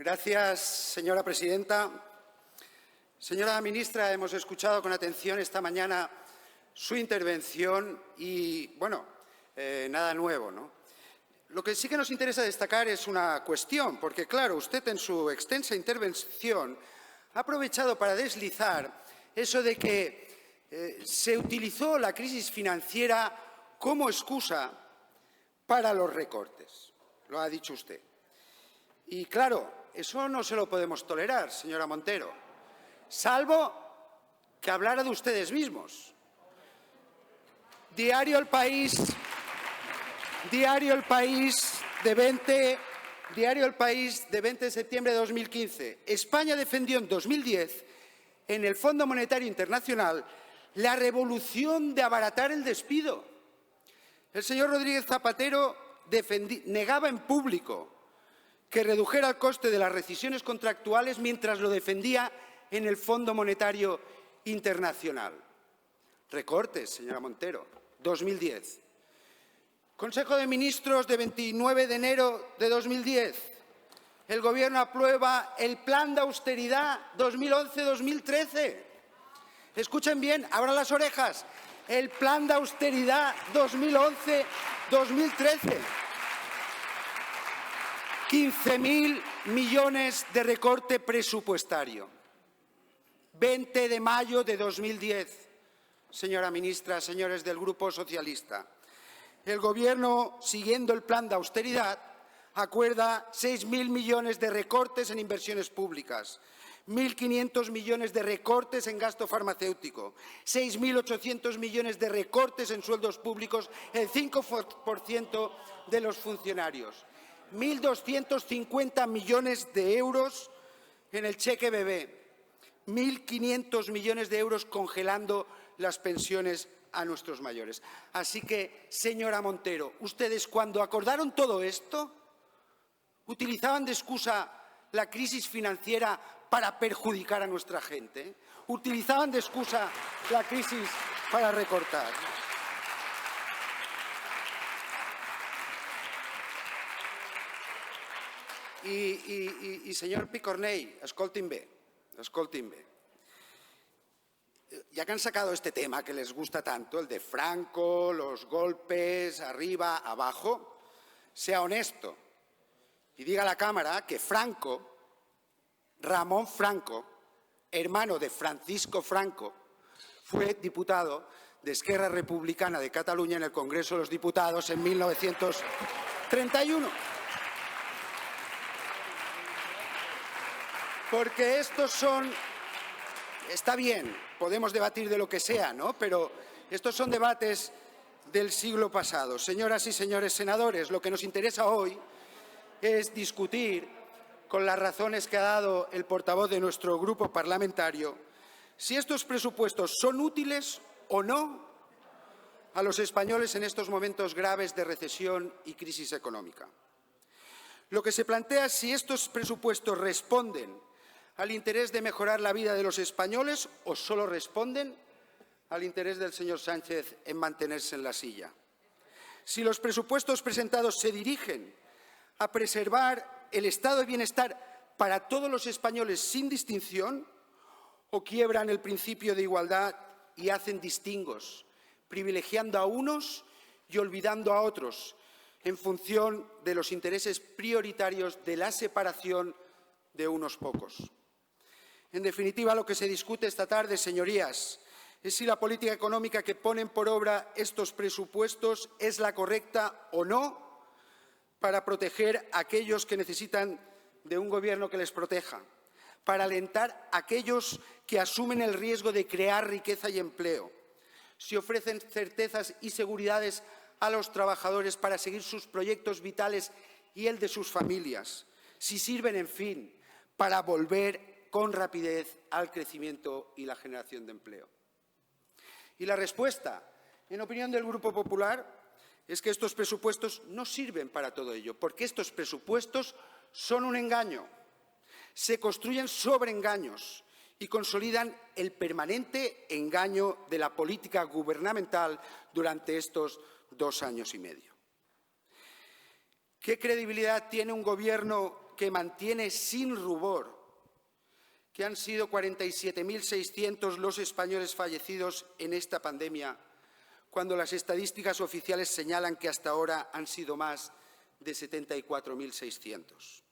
Gracias, señora presidenta. Señora ministra, hemos escuchado con atención esta mañana su intervención y, bueno, nada nuevo, ¿no? Lo que sí que nos interesa destacar es una cuestión, porque, claro, usted en su extensa intervención ha aprovechado para deslizar eso de que se utilizó la crisis financiera como excusa para los recortes. Lo ha dicho usted. Y, claro, eso no se lo podemos tolerar, señora Montero, salvo que hablara de ustedes mismos. Diario El País de 20 de septiembre de 2015. España defendió en 2010 en el Fondo Monetario Internacional la revolución de abaratar el despido. El señor Rodríguez Zapatero negaba en público que redujera el coste de las rescisiones contractuales mientras lo defendía en el Fondo Monetario Internacional. Recortes, señora Montero, 2010. Consejo de Ministros de 29 de enero de 2010. El Gobierno aprueba el Plan de Austeridad 2011-2013. Escuchen bien, abran las orejas. El Plan de Austeridad 2011-2013. 15.000 millones de recorte presupuestario. 20 de mayo de 2010. Señora ministra, señores del Grupo Socialista. El Gobierno, siguiendo el plan de austeridad, acuerda 6.000 millones de recortes en inversiones públicas, 1.500 millones de recortes en gasto farmacéutico, 6.800 millones de recortes en sueldos públicos, el 5% de los funcionarios, 1.250 millones de euros en el cheque bebé, 1.500 millones de euros congelando las pensiones a nuestros mayores. Así que, señora Montero, ustedes cuando acordaron todo esto, utilizaban de excusa la crisis financiera para perjudicar a nuestra gente, utilizaban de excusa la crisis para recortar. Y señor Picornell, escoltin bé. Ya que han sacado este tema que les gusta tanto, el de Franco, los golpes, arriba, abajo, sea honesto y diga a la Cámara que Franco, Ramón Franco, hermano de Francisco Franco, fue diputado de Esquerra Republicana de Cataluña en el Congreso de los Diputados en 1931. Porque estos son... Está bien, podemos debatir de lo que sea, ¿no? Pero estos son debates del siglo pasado. Señoras y señores senadores, lo que nos interesa hoy es discutir, con las razones que ha dado el portavoz de nuestro grupo parlamentario, si estos presupuestos son útiles o no a los españoles en estos momentos graves de recesión y crisis económica. Lo que se plantea es si estos presupuestos responden al interés de mejorar la vida de los españoles o solo responden al interés del señor Sánchez en mantenerse en la silla. Si los presupuestos presentados se dirigen a preservar el estado de bienestar para todos los españoles sin distinción o quiebran el principio de igualdad y hacen distingos, privilegiando a unos y olvidando a otros en función de los intereses prioritarios de la separación de unos pocos. En definitiva, lo que se discute esta tarde, señorías, es si la política económica que ponen por obra estos presupuestos es la correcta o no para proteger a aquellos que necesitan de un gobierno que les proteja, para alentar a aquellos que asumen el riesgo de crear riqueza y empleo, si ofrecen certezas y seguridades a los trabajadores para seguir sus proyectos vitales y el de sus familias, si sirven, en fin, para volver con rapidez al crecimiento y la generación de empleo. Y la respuesta, en opinión del Grupo Popular, es que estos presupuestos no sirven para todo ello, porque estos presupuestos son un engaño, se construyen sobre engaños y consolidan el permanente engaño de la política gubernamental durante estos 2 años y medio. ¿Qué credibilidad tiene un gobierno que mantiene sin rubor que han sido 47.600 los españoles fallecidos en esta pandemia, cuando las estadísticas oficiales señalan que hasta ahora han sido más de 74.600.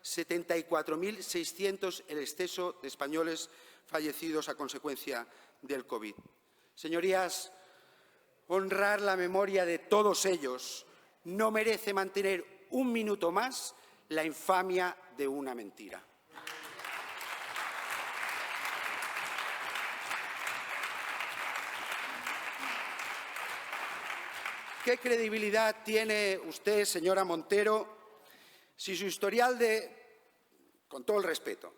74.600 el exceso de españoles fallecidos a consecuencia del COVID. Señorías, honrar la memoria de todos ellos no merece mantener un minuto más la infamia de una mentira. ¿Qué credibilidad tiene usted, señora Montero, si su historial con todo el respeto,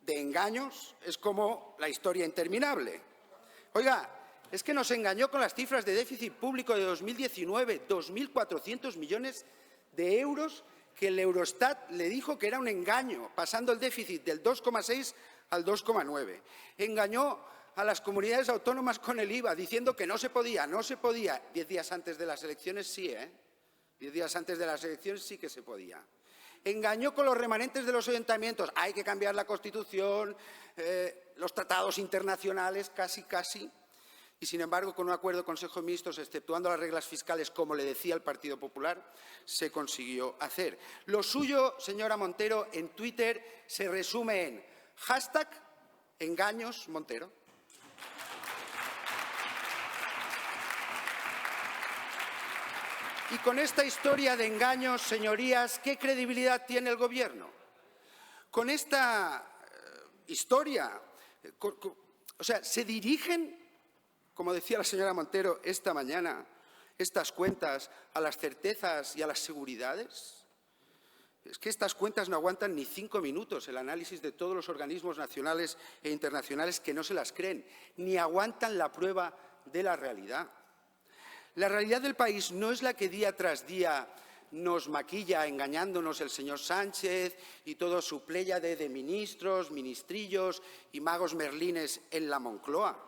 de engaños es como la historia interminable? Oiga, es que nos engañó con las cifras de déficit público de 2019, 2.400 millones de euros, que el Eurostat le dijo que era un engaño, pasando el déficit del 2,6 al 2,9. Engañó a las comunidades autónomas con el IVA, diciendo que no se podía. 10 días antes de las elecciones sí, 10 días antes de las elecciones sí que se podía. Engañó con los remanentes de los ayuntamientos. Hay que cambiar la Constitución, los tratados internacionales, casi. Y, sin embargo, con un acuerdo Consejo de Ministros, exceptuando las reglas fiscales, como le decía el Partido Popular, se consiguió hacer. Lo suyo, señora Montero, en Twitter se resume en #engañosmontero. Y con esta historia de engaños, señorías, ¿qué credibilidad tiene el Gobierno? Con esta historia, se dirigen, como decía la señora Montero esta mañana, estas cuentas a las certezas y a las seguridades. Es que estas cuentas no aguantan ni 5 minutos el análisis de todos los organismos nacionales e internacionales que no se las creen, ni aguantan la prueba de la realidad. La realidad del país no es la que día tras día nos maquilla engañándonos el señor Sánchez y toda su pléyade de ministros, ministrillos y magos merlines en la Moncloa.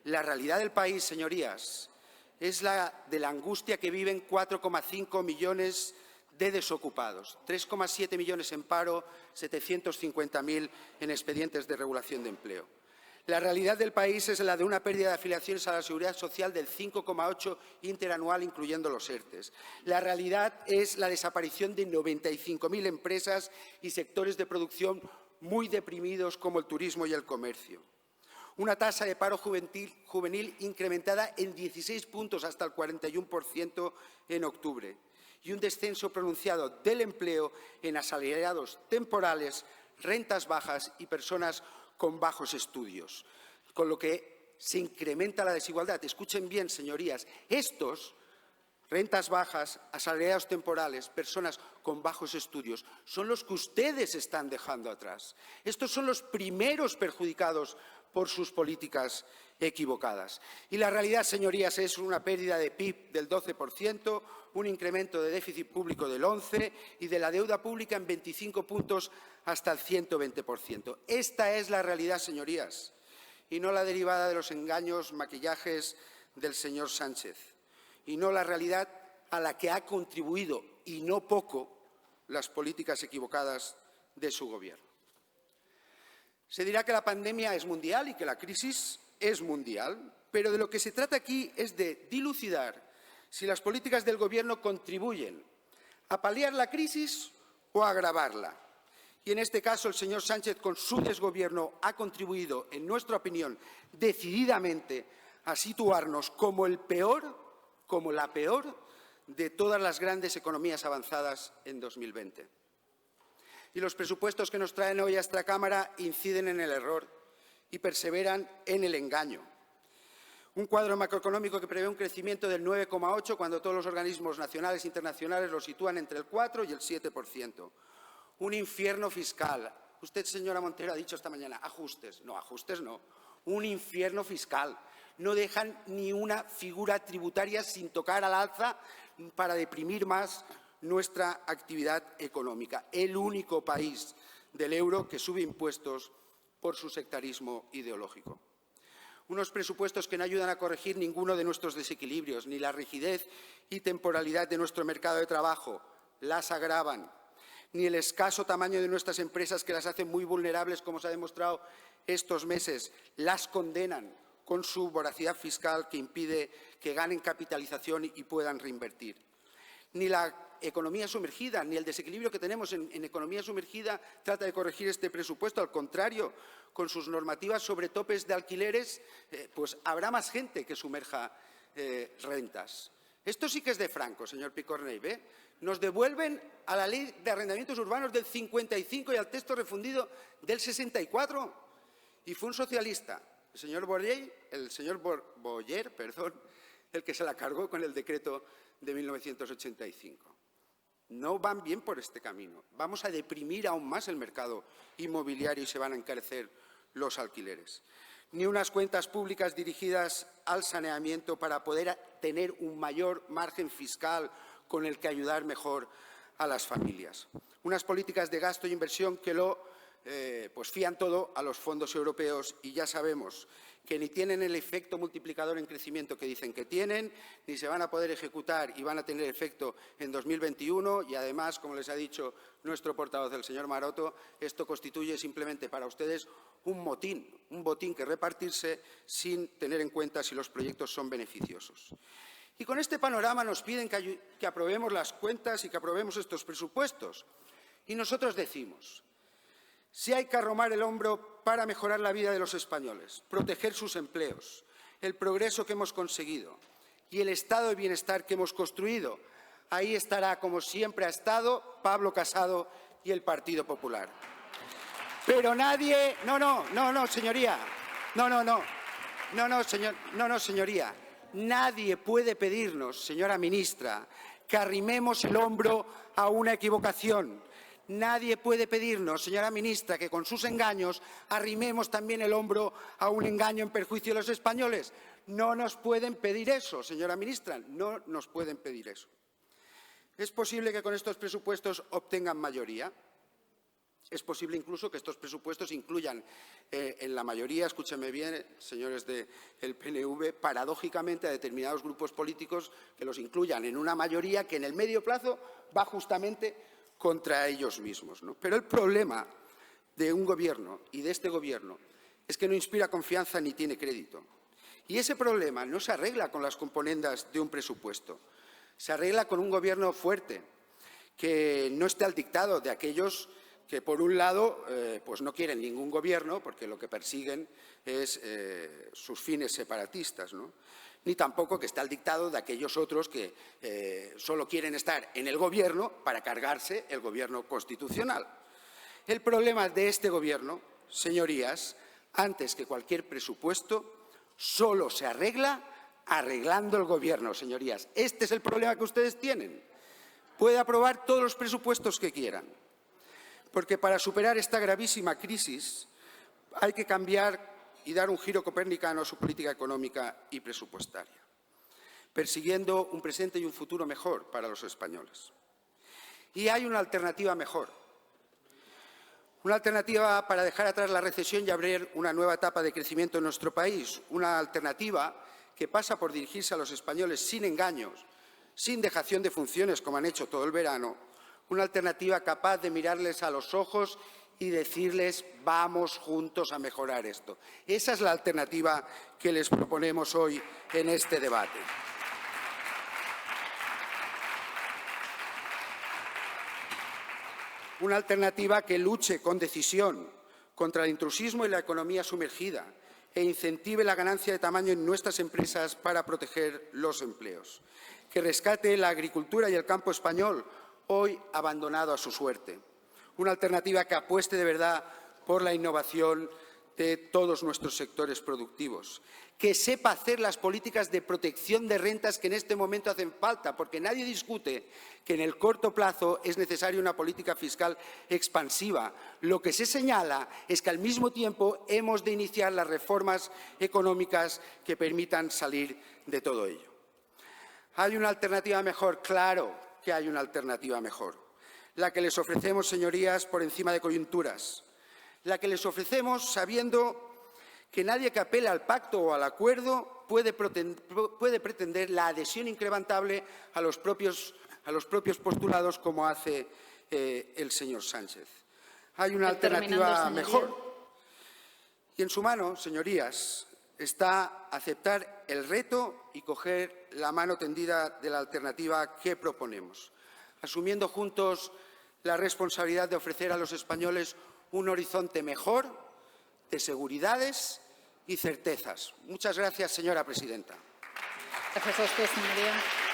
La realidad del país, señorías, es la de la angustia que viven 4,5 millones de desocupados, 3,7 millones en paro, 750.000 en expedientes de regulación de empleo. La realidad del país es la de una pérdida de afiliaciones a la Seguridad Social del 5,8 interanual, incluyendo los ERTEs. La realidad es la desaparición de 95.000 empresas y sectores de producción muy deprimidos, como el turismo y el comercio. Una tasa de paro juvenil incrementada en 16 puntos hasta el 41% en octubre. Y un descenso pronunciado del empleo en asalariados temporales, rentas bajas y personas con bajos estudios, con lo que se incrementa la desigualdad. Escuchen bien, señorías, estos, rentas bajas, asalariados temporales, personas con bajos estudios, son los que ustedes están dejando atrás. Estos son los primeros perjudicados por sus políticas equivocadas. Y la realidad, señorías, es una pérdida de PIB del 12%, un incremento de déficit público del 11% y de la deuda pública en 25 puntos hasta el 120%. Esta es la realidad, señorías, y no la derivada de los engaños, maquillajes del señor Sánchez, y no la realidad a la que ha contribuido, y no poco, las políticas equivocadas de su Gobierno. Se dirá que la pandemia es mundial y que la crisis es mundial, pero de lo que se trata aquí es de dilucidar si las políticas del Gobierno contribuyen a paliar la crisis o a agravarla. Y en este caso el señor Sánchez, con su desgobierno, ha contribuido, en nuestra opinión, decididamente a situarnos como la peor de todas las grandes economías avanzadas en 2020. Y los presupuestos que nos traen hoy a esta Cámara inciden en el error y perseveran en el engaño. Un cuadro macroeconómico que prevé un crecimiento del 9,8% cuando todos los organismos nacionales e internacionales lo sitúan entre el 4 y el 7%. Un infierno fiscal. Usted, señora Montero, ha dicho esta mañana, ajustes. No, ajustes no. Un infierno fiscal. No dejan ni una figura tributaria sin tocar al alza para deprimir más nuestra actividad económica. El único país del euro que sube impuestos por su sectarismo ideológico. Unos presupuestos que no ayudan a corregir ninguno de nuestros desequilibrios, ni la rigidez y temporalidad de nuestro mercado de trabajo, las agravan. ni el escaso tamaño de nuestras empresas, que las hacen muy vulnerables, como se ha demostrado estos meses, las condenan con su voracidad fiscal que impide que ganen capitalización y puedan reinvertir. Ni la economía sumergida, ni el desequilibrio que tenemos en economía sumergida trata de corregir este presupuesto. Al contrario, con sus normativas sobre topes de alquileres, pues habrá más gente que sumerja rentas. Esto sí que es de Franco, señor Picornell, ¿ve? Nos devuelven a la Ley de Arrendamientos Urbanos del 55 y al texto refundido del 64. Y fue un socialista, el señor Boyer, el que se la cargó con el decreto de 1985. No van bien por este camino. Vamos a deprimir aún más el mercado inmobiliario y se van a encarecer los alquileres. Ni unas cuentas públicas dirigidas al saneamiento para poder tener un mayor margen fiscal con el que ayudar mejor a las familias. Unas políticas de gasto e inversión que pues fían todo a los fondos europeos y ya sabemos que ni tienen el efecto multiplicador en crecimiento que dicen que tienen, ni se van a poder ejecutar y van a tener efecto en 2021 y además, como les ha dicho nuestro portavoz, el señor Maroto, esto constituye simplemente para ustedes un botín que repartirse sin tener en cuenta si los proyectos son beneficiosos. Y con este panorama nos piden que aprobemos las cuentas y que aprobemos estos presupuestos. Y nosotros decimos, si hay que arromar el hombro para mejorar la vida de los españoles, proteger sus empleos, el progreso que hemos conseguido y el estado de bienestar que hemos construido, ahí estará, como siempre ha estado, Pablo Casado y el Partido Popular. Pero nadie… señoría. Señoría. Nadie puede pedirnos, señora ministra, que arrimemos el hombro a una equivocación. Nadie puede pedirnos, señora ministra, que con sus engaños arrimemos también el hombro a un engaño en perjuicio de los españoles. No nos pueden pedir eso, señora ministra, no nos pueden pedir eso. ¿Es posible que con estos presupuestos obtengan mayoría? Es posible incluso que estos presupuestos incluyan en la mayoría, escúchenme bien, señores del PNV, paradójicamente a determinados grupos políticos que los incluyan en una mayoría que en el medio plazo va justamente contra ellos mismos, ¿no? Pero el problema de un gobierno y de este gobierno es que no inspira confianza ni tiene crédito. Y ese problema no se arregla con las componendas de un presupuesto. Se arregla con un gobierno fuerte, que no esté al dictado de aquellos que, por un lado, pues no quieren ningún gobierno, porque lo que persiguen es sus fines separatistas, ¿no? Ni tampoco que esté al dictado de aquellos otros que solo quieren estar en el gobierno para cargarse el gobierno constitucional. El problema de este gobierno, señorías, antes que cualquier presupuesto, solo se arregla arreglando el gobierno, señorías. Este es el problema que ustedes tienen. Puede aprobar todos los presupuestos que quieran, porque para superar esta gravísima crisis hay que cambiar y dar un giro copernicano a su política económica y presupuestaria, persiguiendo un presente y un futuro mejor para los españoles. Y hay una alternativa mejor, una alternativa para dejar atrás la recesión y abrir una nueva etapa de crecimiento en nuestro país, una alternativa que pasa por dirigirse a los españoles sin engaños, sin dejación de funciones como han hecho todo el verano, una alternativa capaz de mirarles a los ojos y decirles vamos juntos a mejorar esto. Esa es la alternativa que les proponemos hoy en este debate. Una alternativa que luche con decisión contra el intrusismo y la economía sumergida e incentive la ganancia de tamaño en nuestras empresas para proteger los empleos. Que rescate la agricultura y el campo español, hoy abandonado a su suerte. Una alternativa que apueste de verdad por la innovación de todos nuestros sectores productivos. Que sepa hacer las políticas de protección de rentas que en este momento hacen falta, porque nadie discute que en el corto plazo es necesaria una política fiscal expansiva. Lo que se señala es que al mismo tiempo hemos de iniciar las reformas económicas que permitan salir de todo ello. ¿Hay una alternativa mejor? Claro que hay una alternativa mejor. La que les ofrecemos, señorías, por encima de coyunturas. La que les ofrecemos sabiendo que nadie que apela al pacto o al acuerdo puede pretender la adhesión incrementable a los propios postulados como hace el señor Sánchez. Hay una alternativa mejor y en su mano, señorías, está aceptar el reto y coger la mano tendida de la alternativa que proponemos, asumiendo juntos la responsabilidad de ofrecer a los españoles un horizonte mejor de seguridades y certezas. Muchas gracias, señora presidenta. Gracias a usted, señoría.